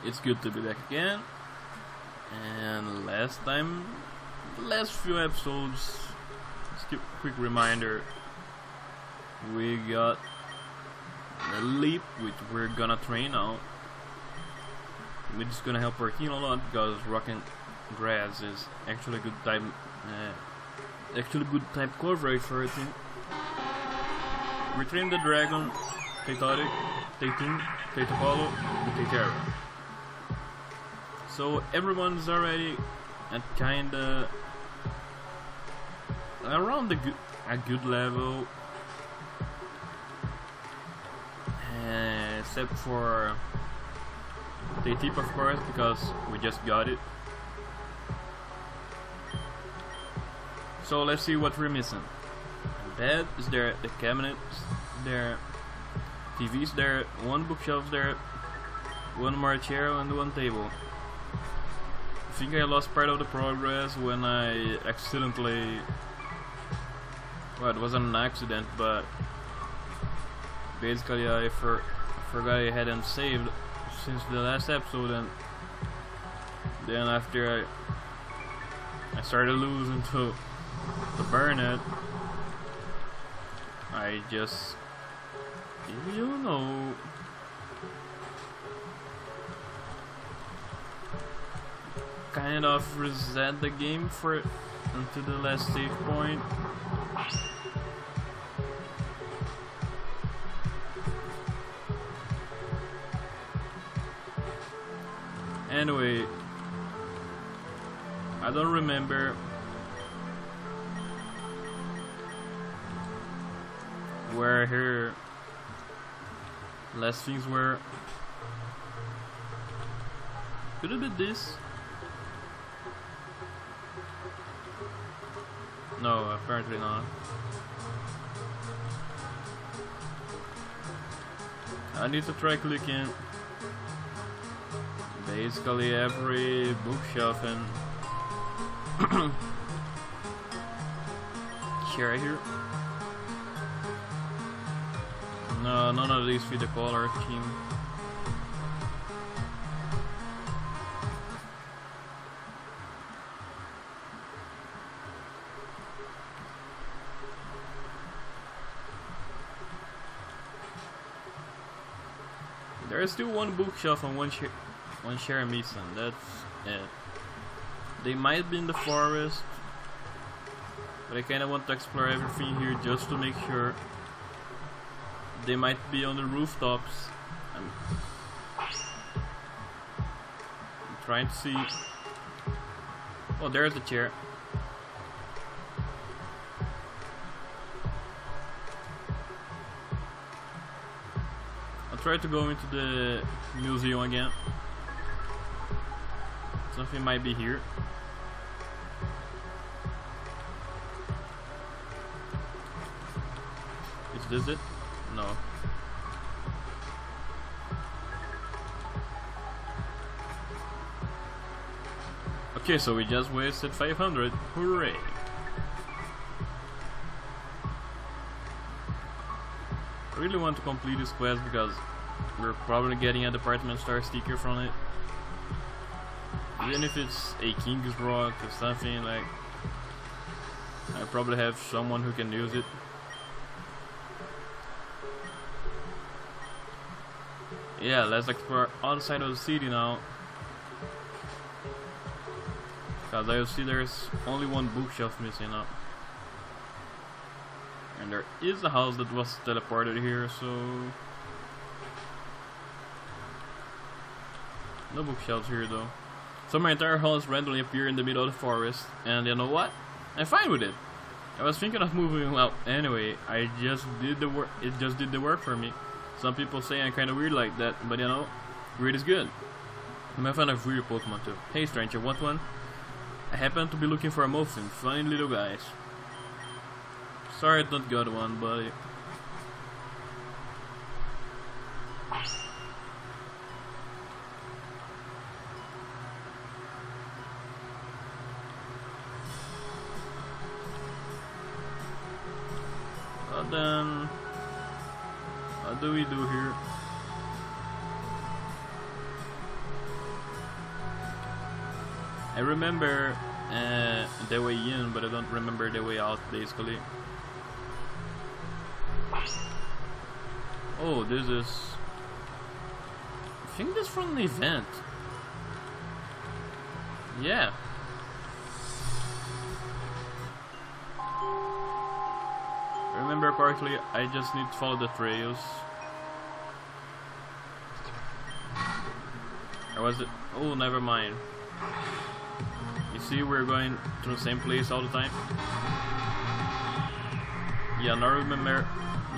It's good to be back again. And last time, the last few episodes, just a quick reminder, we got a leap, which we're gonna train now. Which is gonna help our team a lot because rock and grass is actually good type, coverage for our team. We train the dragon, Taytaric, Taytoon, Taytapolo, and Taytera. So everyone's already at kinda around a good level, except for Taytip, of course, because we just got it. So let's see what we're missing. The bed is there, the cabinet is there, TV's there, one bookshelf there, one more chair and one table. I think I lost part of the progress when I accidentally... Well, it wasn't an accident, but basically I forgot I hadn't saved since the last episode, and then after I started losing to Burnett, I just, you know, kind of reset the game for it until the last save point. Anyway, I don't remember where her last things were. Could it be this? No, apparently not. I need to try clicking basically every bookshelf and chair here. No, none of these fit the color scheme. There is still one bookshelf and one chair missing. That's it. They might be in the forest, but I kinda want to explore everything here just to make sure. They might be on the rooftops. I'm trying to see. Oh, there's the chair. I'll try to go into the museum again. Something might be here. Is this it? No. Okay, so we just wasted 500. Hooray! I really want to complete this quest because we're probably getting a department store sticker from it. Even if it's a King's Rock or something, like, I probably have someone who can use it. Yeah, let's explore outside of the city now. Because I see there's only one bookshelf missing now. And there is a house that was teleported here, so... No bookshelves here though. So my entire house randomly appeared in the middle of the forest, and you know what? I'm fine with it. I was thinking of moving out anyway. I just did the work. It just did the work for me. Some people say I'm kind of weird like that, but you know, weird is good. I'm a fan of weird Pokemon too. Hey stranger, want one? I happen to be looking for a muffin. Funny little guys. Sorry I don't got one, buddy. Then what do we do here? I remember the way in, but I don't remember the way out, basically. Oh, this is... I think this is from an event. Yeah. Remember correctly, I just need to follow the trails. Or was it? Oh, never mind. You see, we're going to the same place all the time. Yeah, now I remember.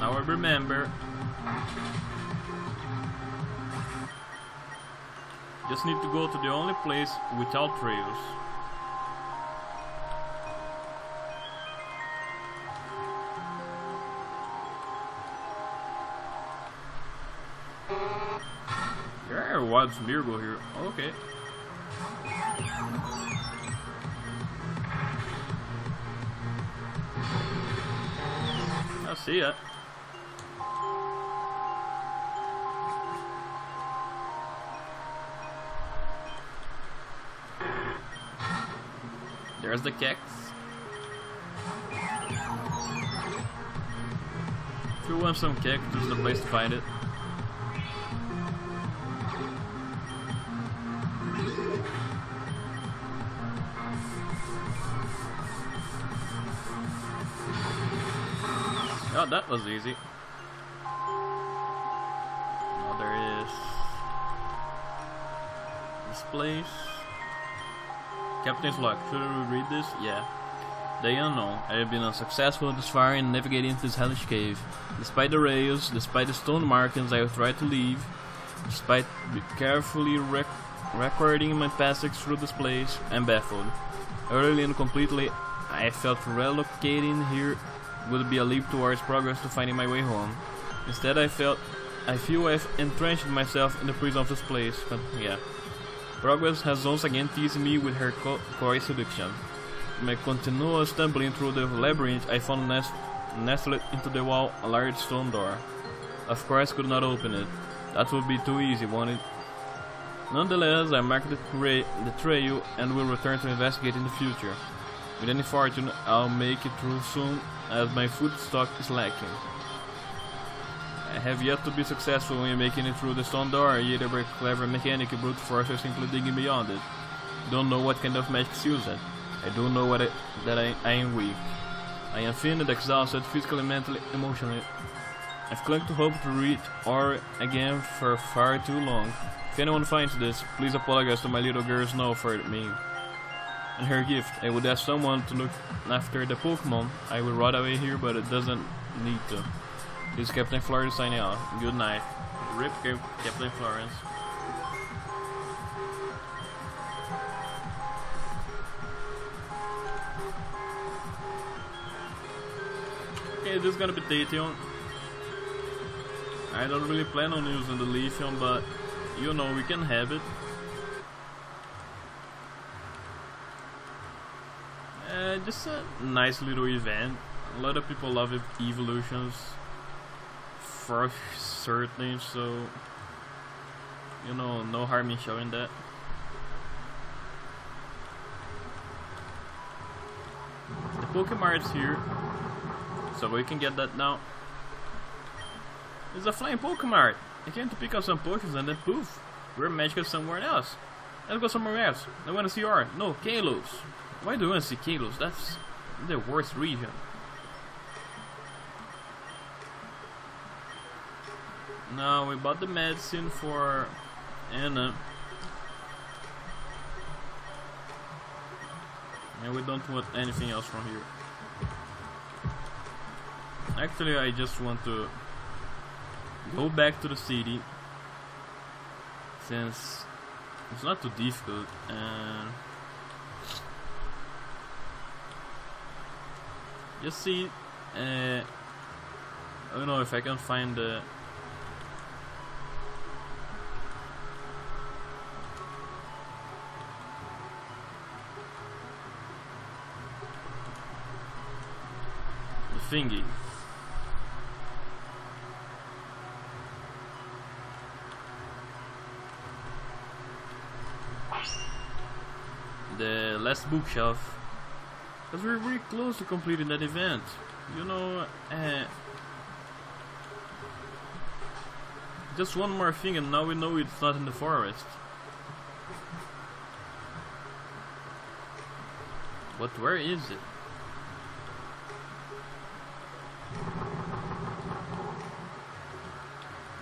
Now I remember. Just need to go to the only place without trails. There are wild Smeargle here. Okay. I see it. There's the cactus. If you want some cactus, this is the place to find it. Oh, that was easy. Oh, there is this place. Captain's Log. Should we read this? Yeah. The unknown. I have been unsuccessful thus far in navigating into this hellish cave. Despite the rails, despite the stone markings I have tried to leave, despite carefully recording my passage through this place, I'm baffled. Utterly and completely, I felt relocating here would be a leap towards progress to finding my way home. Instead, I feel I've entrenched myself in the prison of this place. But yeah. Progress has once again teased me with her coy seduction. In my continual stumbling through the labyrinth, I found nestled into the wall a large stone door. Of course, I could not open it. That would be too easy, wouldn't it? Nonetheless, I marked the trail and will return to investigate in the future. With any fortune, I'll make it through soon, as my food stock is lacking. I have yet to be successful in making it through the stone door, either by clever mechanic, brute force, or simply digging beyond it. Don't know what kind of magic seals it. I do know that I am weak. I am thin and exhausted, physically, mentally, emotionally. I've clung to hope to reach or again for far too long. If anyone finds this, please apologize to my little girl Snow for me. And her gift, I would ask someone to look after the Pokémon. I will run away here, but it doesn't need to. This is Captain Florence signing out. Good night. Rip Captain Florence. Okay, this is gonna be Dathion. I don't really plan on using the Lithium, but you know, we can have it. Just a nice little event. A lot of people love evolutions for certain, so you know, no harm in showing that. The Pokemon is here, so we can get that now. It's a flying Pokemon. I came to pick up some potions and then poof, we're magical somewhere else. Let's go somewhere else. I want to see R. No, Kalos. Why do you want to see Kalos? That's the worst region. Now we bought the medicine for Anna. And we don't want anything else from here. Actually, I just want to go back to the city, since it's not too difficult, and just see, I don't know if I can find the thingy. the last bookshelf. Because we're very close to completing that event. You know, just one more thing and now we know it's not in the forest. But where is it?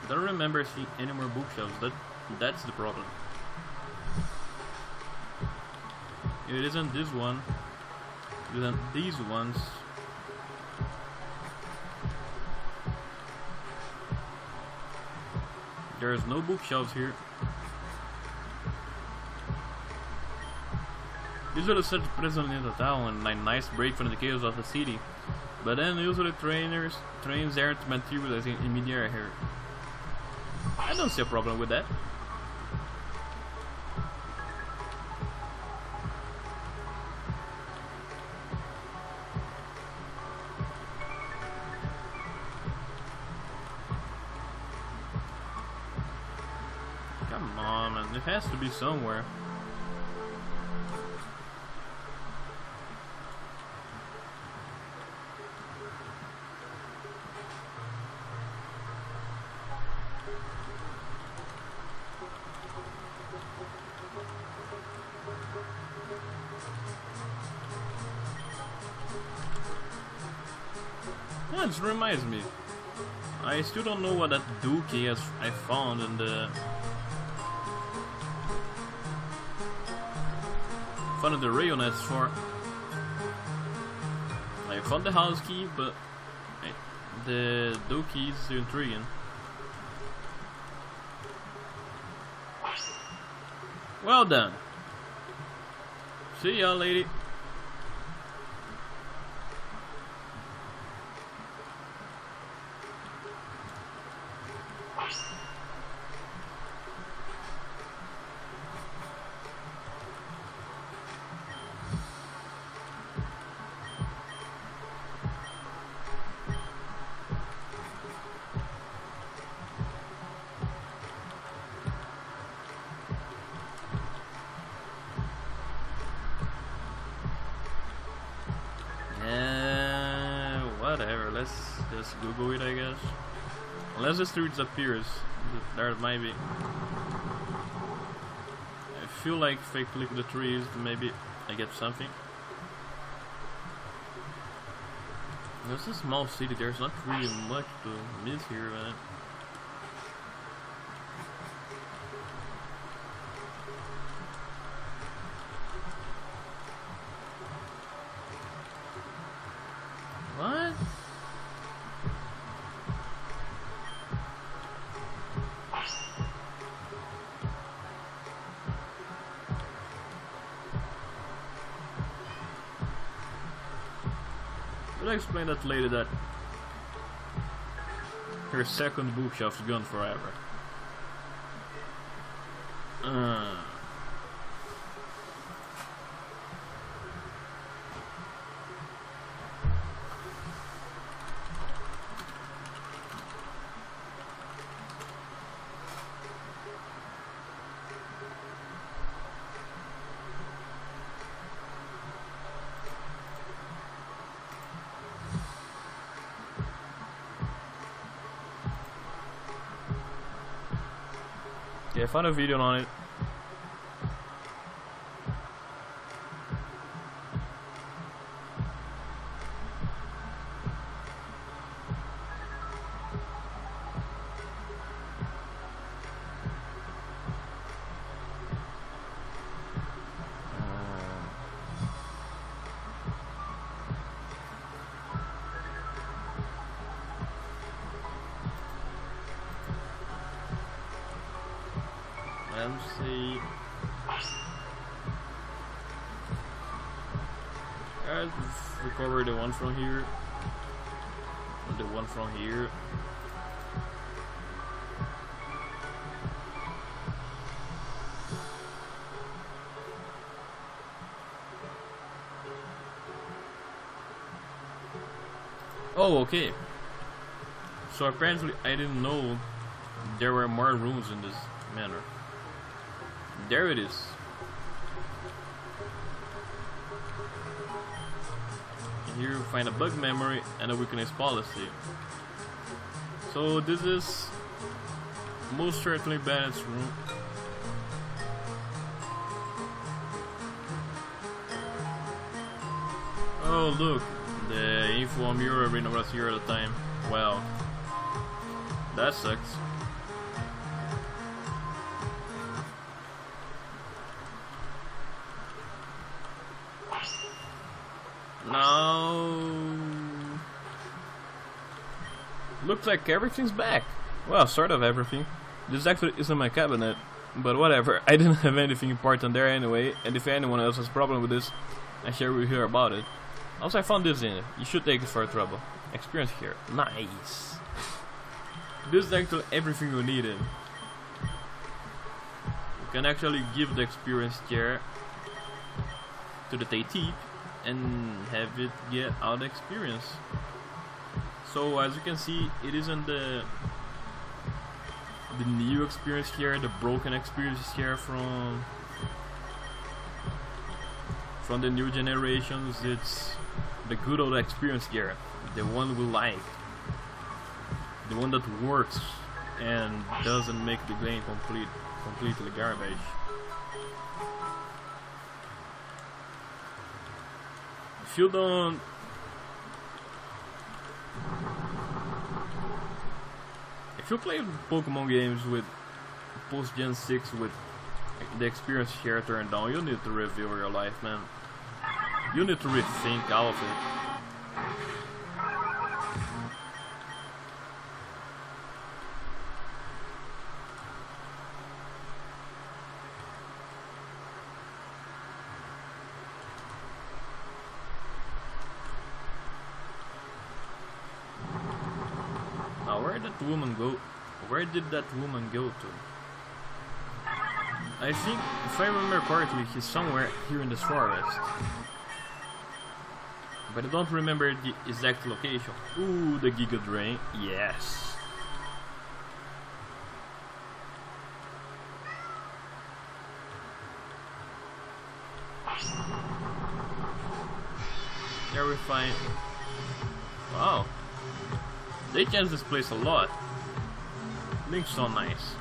I don't remember seeing any more bookshelves. That's the problem. It isn't this one. It isn't these ones. There's no bookshelves here. Usually such present in the town, a nice break from the chaos of the city. But then usually trains aren't materializing in mid-air here. I don't see a problem with that. Come on, man. It has to be somewhere. Yeah, this reminds me. I still don't know what that dookie is I found in the... found in the rail nets for. I found the house key, but the dookie is intriguing. Well done. See ya, lady. Whatever, let's just Google it, I guess. Unless the street disappears, there might be. I feel like if I click the trees, maybe I get something. It's a small city, there's not really much to miss here, man. What? Will I explain that later that her second bookshelf is gone forever? Yeah, I found a video on it. MC. Alright, let's recover the one from here. And the one from here. Oh, okay. So apparently I didn't know there were more rooms in this manor. There it is. And here you find a bug memory and a weakness policy. So this is most certainly Bennett's room. Oh look, the info mirror arena was here at the time. Wow, that sucks. Now, looks like everything's back. Well, sort of everything. This actually isn't my cabinet, but whatever. I didn't have anything important there anyway, and if anyone else has a problem with this, I share with you about it. Also, I found this in it. You should take it for a trouble. Experience here. Nice. This is actually everything you needed. You can actually give the experience chair to the Tay-Teep and have it get out the experience. So as you can see, it isn't the new experience here, the broken experience here from the new generations. It's the good old experience here, the one we like, the one that works and doesn't make the game completely garbage. If you don't If you play Pokemon games with post-Gen 6 with the experience share turned down, you need to review your life, man. You need to rethink all of it. Where did that woman go to? I think, if I remember correctly, he's somewhere here in this forest. But I don't remember the exact location. Ooh, the Giga Drain. Yes. There we find... Wow. They changed this place a lot. Looks so nice.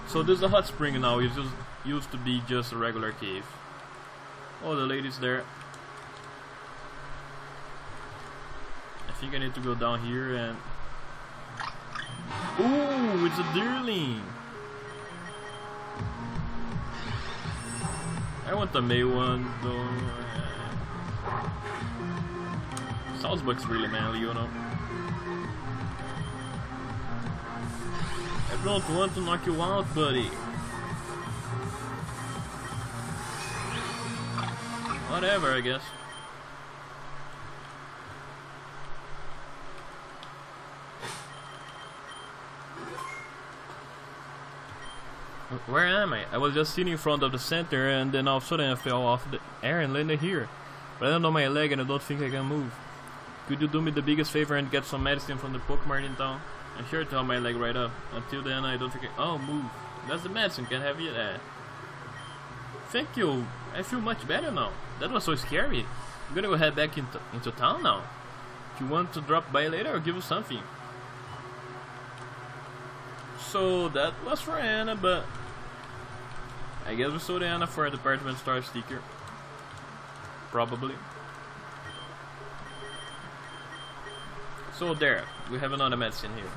So there's a hot spring now. It just used to be just a regular cave. Oh, the lady's there. I think I need to go down here and... Ooh, it's a Deerling! I want the May one though. Salzbuck's really manly, you know. I don't want to knock you out, buddy. Whatever, I guess. Where am I? I was just sitting in front of the center and then all of a sudden I fell off the air and landed here. But I don't know my leg and I don't think I can move. Could you do me the biggest favor and get some medicine from the Pokemon in town? I'm sure to help my leg right up. Until then, I don't think oh, move. That's the medicine, can have you there. Thank you. I feel much better now. That was so scary. I'm gonna go head back into town now. If you want to drop by later, I'll give you something. So that was for Anna, but I guess we sold Anna for a department store sticker. Probably. So there, we have another medicine here.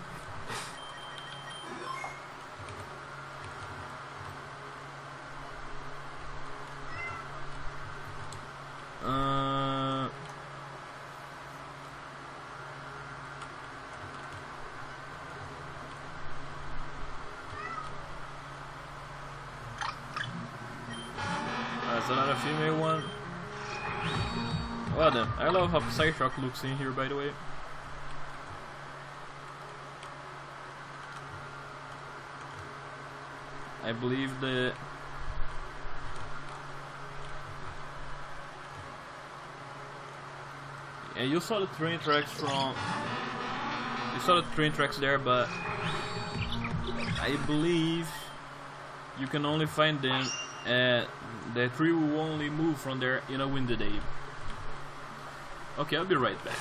That's another female one. Well then, I love how Psyshock looks in here, by the way. I believe that yeah, you saw the train tracks there, but I believe you can only find them the tree will only move from there in a windy day. Okay, I'll be right back.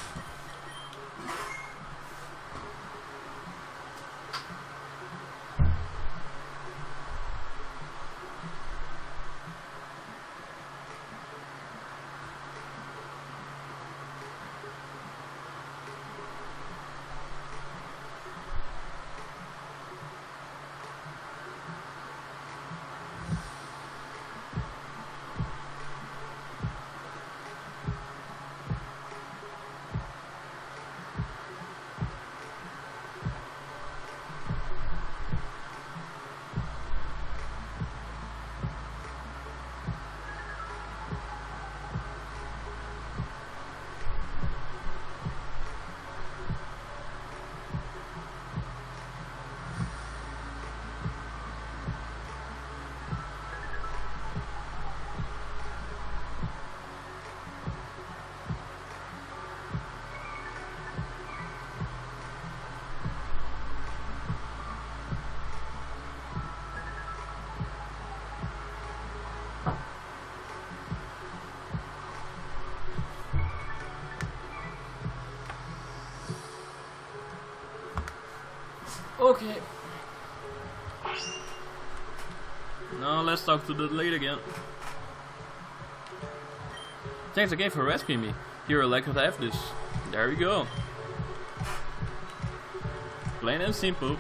Okay. Now let's talk to the lady again. Thanks again for rescuing me. Here, I'd like to have this. There we go. Plain and simple.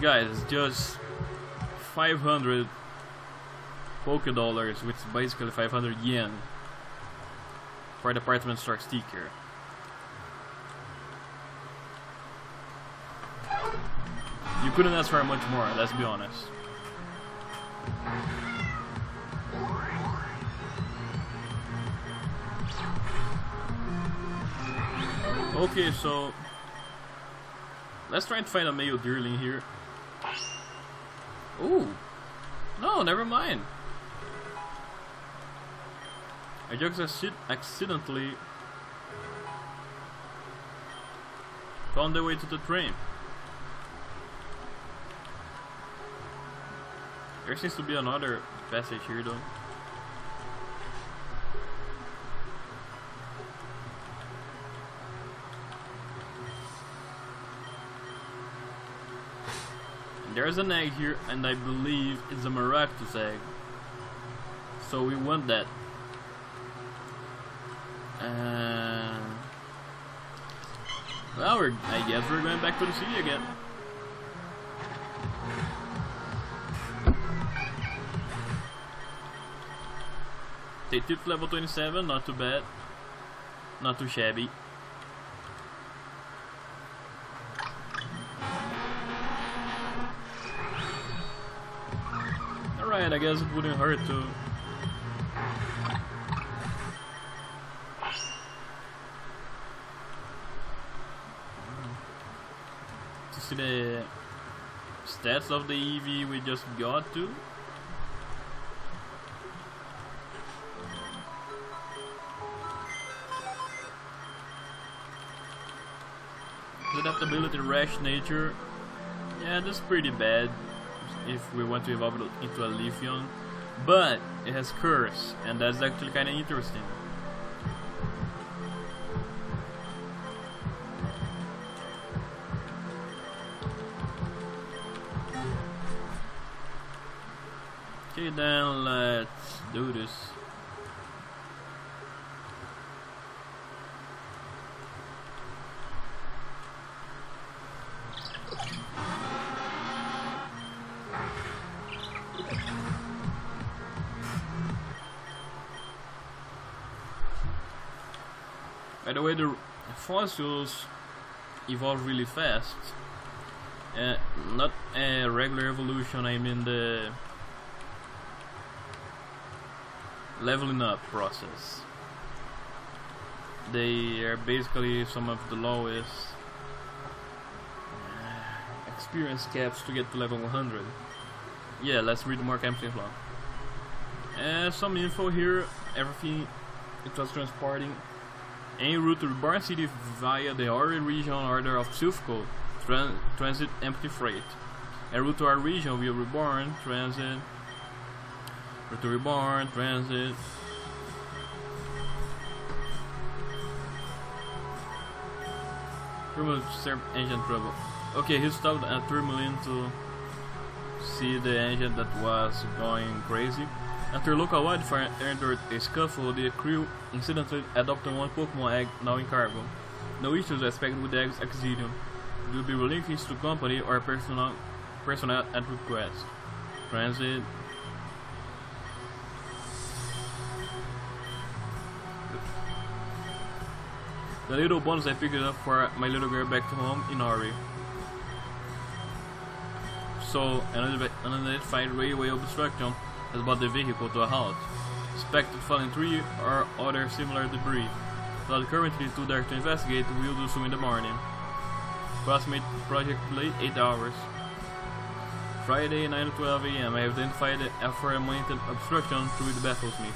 Guys, it's just 500 Poké dollars, which is basically 500 yen for the department store sticker. You couldn't ask for much more, let's be honest. Okay, so let's try and find a male deerling here. Ooh, no, never mind. I just accidentally found the way to the train. There seems to be another passage here though. And there's an egg here, and I believe it's a Maractus egg. So we want that. Well, I guess we're going back to the city again. They tipped level 27, not too bad. Not too shabby. Alright, I guess it wouldn't hurt to see the stats of the EV we just got to. Adaptability, rash nature. Yeah, that's pretty bad if we want to evolve it into a Leafeon. But it has curse, and that's actually kinda interesting. Okay, then let's do this. By the way, the fossils evolve really fast. Not a regular evolution, I mean the leveling up process. They are basically some of the lowest experience caps to get to level 100. Yeah, let's read more campaign log. Some info here, everything it was transporting. En route to Reborn City via the Ori region order of Silphco, transit empty freight. En route to our region via Reborn, transit. Route to Reborn, transit. Turbo serve engine trouble. Okay, he stopped at 3 million to see the engine that was going crazy. After local wildfire entered a scuffle, the crew incidentally adopted one Pokémon egg now in cargo. No issues expected with the egg's accident. It will be relinquished to company or personnel at request. Transit. The little bonus I picked up for my little girl back to home in Ori. So, an unidentified railway obstruction has brought the vehicle to a halt. Suspected falling tree or other similar debris. While currently too dark to investigate, we'll do so in the morning. Approximate project delay 8 hours. Friday 9 to 12 AM, I have identified the aforementioned obstruction through the baffles me.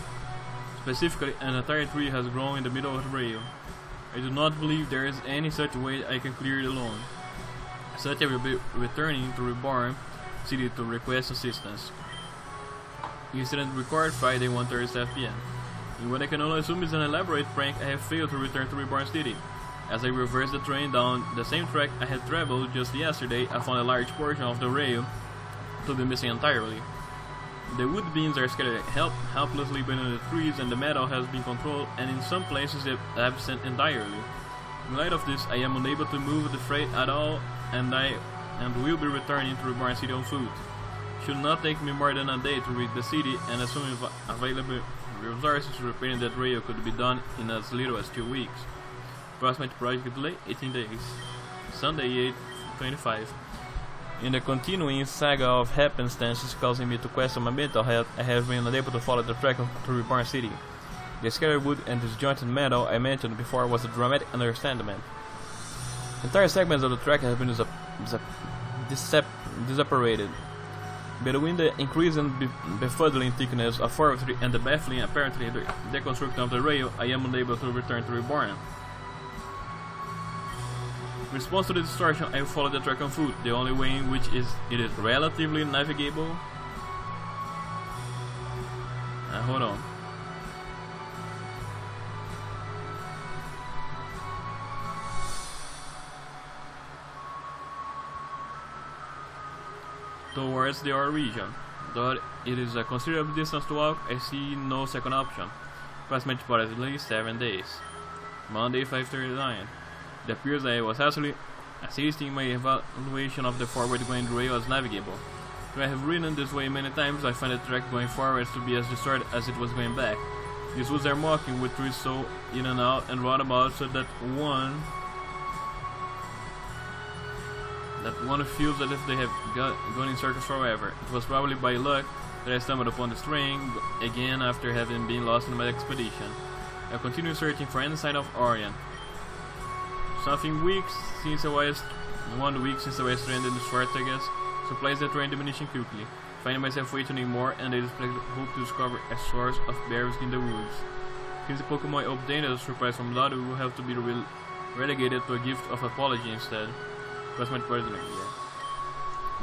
Specifically, an entire tree has grown in the middle of the rail. I do not believe there is any such way I can clear it alone. Such I will be returning to Reborn City to request assistance. Incident recorded Friday 1:37 PM. In what I can only assume is an elaborate prank, I have failed to return to Reborn City. As I reversed the train down the same track I had traveled just yesterday, I found a large portion of the rail to be missing entirely. The wood beams are scattered helplessly beneath the trees, and the metal has been controlled and in some places absent entirely. In light of this, I am unable to move the freight at all, and will be returning to Reborn City on foot. Should not take me more than a day to reach the city, and assuming available resources, repairing that rail could be done in as little as 2 weeks. Approximate project delay 18 days. Sunday 8/25. In the continuing saga of happenstances causing me to question my mental health, I have been unable to follow the track to Reborn City. The scattered wood and disjointed metal I mentioned before was a dramatic understatement. Entire segments of the track have been disapparated. Between the increasing befuddling thickness of forestry and the baffling apparently deconstruction of the rail, I am unable to return to Reborn. In response to the distortion, I follow the track on foot, the only way in which it is relatively navigable. Hold on. Towards the Ore region. Though it is a considerable distance to walk, I see no second option. Approximate approximately 7 days. Monday 5:39. It appears that I was actually assisting my evaluation of the forward-going rail as navigable. Though I have ridden this way many times, I find the track going forwards to be as distorted as it was going back. These woods are mocking with trees so in and out and roundabout so that one feels as if they have gone in circles forever. It was probably by luck that I stumbled upon this train again after having been lost in my expedition. I continue searching for any sign of Orion. 1 week since I was stranded in the Schwarzenegger, supplies the train diminishing quickly. Finding myself waiting more, and I hope to discover a source of berries in the woods. Since the Pokemon obtained as a surprise from Lado will have to be relegated to a gift of apology instead. That's my partner here.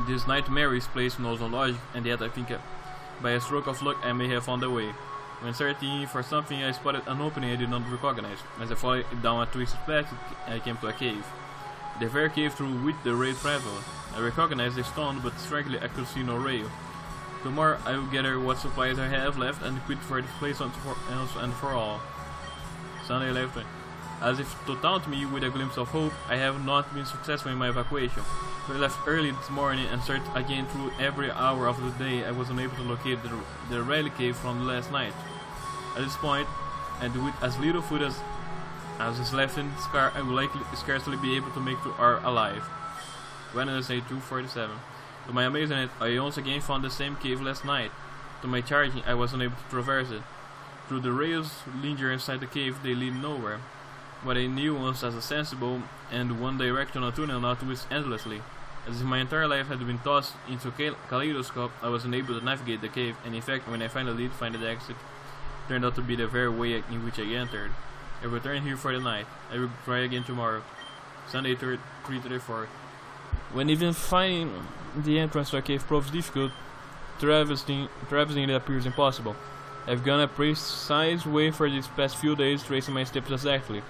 This nightmarish place knows no logic, and yet I think by a stroke of luck I may have found a way. When searching for something, I spotted an opening I did not recognize. As I followed it down a twisted path, I came to a cave. The very cave through which the rail traveled. I recognized the stone, but frankly I could see no rail. Tomorrow I will gather what supplies I have left and quit for this place once and for all. Sunday 11. As if to taunt me with a glimpse of hope, I have not been successful in my evacuation. So I left early this morning and searched again through every hour of the day. I was unable to locate the relic cave from last night. At this point, and with as little food as is left in the scar, I will likely scarcely be able to make to R alive. Wednesday 2:47. To my amazement, I once again found the same cave last night. To my charging, I was unable to traverse it. Through the rails linger inside the cave, they lead nowhere. What I knew once as a sensible and one-directional tunnel now twists endlessly. As if my entire life had been tossed into a kaleidoscope, I was unable to navigate the cave, and in fact, when I finally did find the exit, it turned out to be the very way in which I entered. I returned here for the night. I will try again tomorrow. Sunday 3:34. When even finding the entrance to a cave proves difficult, traversing it appears impossible. I've gone a precise way for these past few days, tracing my steps exactly.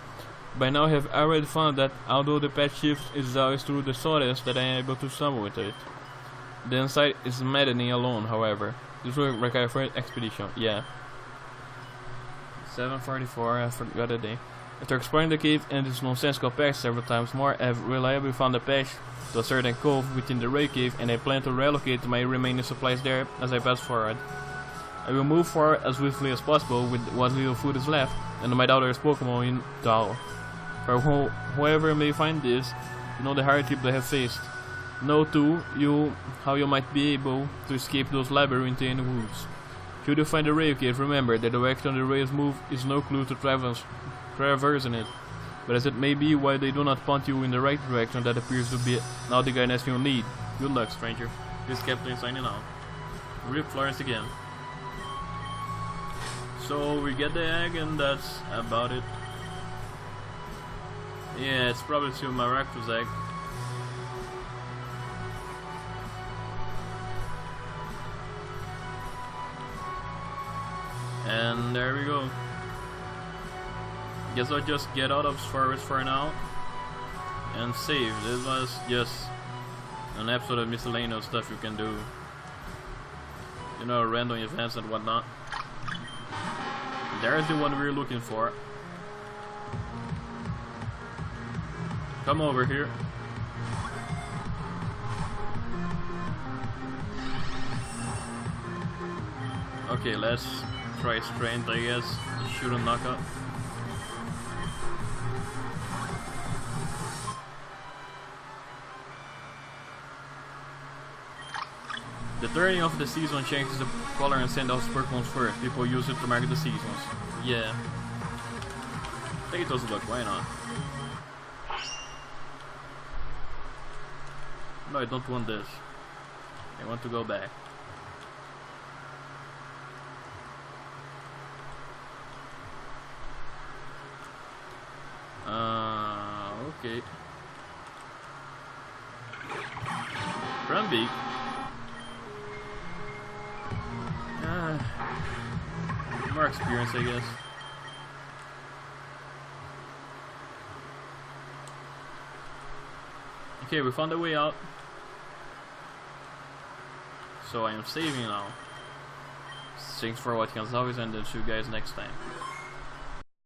By now I have already found that although the path shifts, it is always through the sawdust that I am able to summon with it. The inside is maddening alone, however. This will require further expedition, yeah. 7:44, I forgot the day. After exploring the cave and its nonsensical path several times more, I have reliably found a path to a certain cove within the Ray Cave, and I plan to relocate my remaining supplies there as I pass forward. I will move forward as swiftly as possible with what little food is left, and my daughter's Pokémon in tow. For whoever may find this, you know the hardship they have faced. Know too, how you might be able to escape those labyrinthine woods. Should you find the Ray Cave, remember that the direction the rays move is no clue to traversing it. But as it may be, why they do not point you in the right direction, that appears to be now the guidance you need. Good luck, stranger. This captain signing out. Rip Florence again. So we get the egg, and that's about it. Yeah, it's probably still my Rakdos egg. And there we go. Guess I'll just get out of this forest for now and save. This was just an episode of Miscellaneous stuff you can do. You know, random events and whatnot. There's the one we're looking for. Come over here. Okay, let's try strength, I guess. Shoot and knock out. The turning of the season changes the color and scent of Pokémon's fur. People use it to mark the seasons. Yeah. Take those look, why not? No, I don't want this. I want to go back. Okay. Brumbeak. More experience, I guess. Okay, we found a way out. So I am saving now. Thanks for watching as always, and I'll see you guys next time.